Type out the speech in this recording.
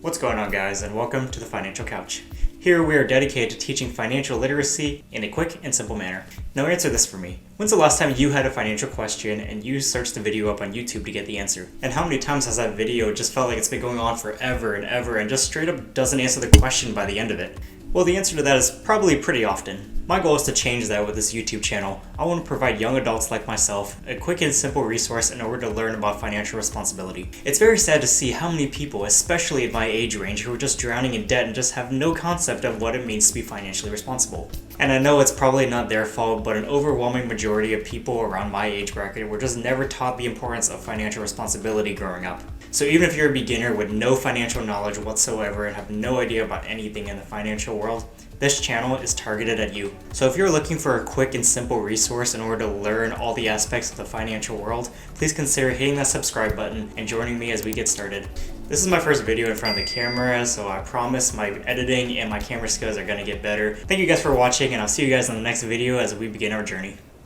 What's going on, guys, and welcome to the Financial Couch. Here we are dedicated to teaching financial literacy in a quick and simple manner. Now answer this for me. When's the last time you had a financial question and you searched the video up on YouTube to get the answer? And how many times has that video just felt like it's been going on forever and ever and just straight up doesn't answer the question by the end of it? Well, the answer to that is probably pretty often. My goal is to change that with this YouTube channel. I want to provide young adults like myself a quick and simple resource in order to learn about financial responsibility. It's very sad to see how many people, especially at my age range, who are just drowning in debt and just have no concept of what it means to be financially responsible. And I know it's probably not their fault, but an overwhelming majority of people around my age bracket were just never taught the importance of financial responsibility growing up. So even if you're a beginner with no financial knowledge whatsoever and have no idea about anything in the financial world, this channel is targeted at you. So if you're looking for a quick and simple resource in order to learn all the aspects of the financial world, please consider hitting that subscribe button and joining me as we get started. This is my first video in front of the camera, so I promise my editing and my camera skills are going to get better. Thank you guys for watching, and I'll see you guys in the next video as we begin our journey.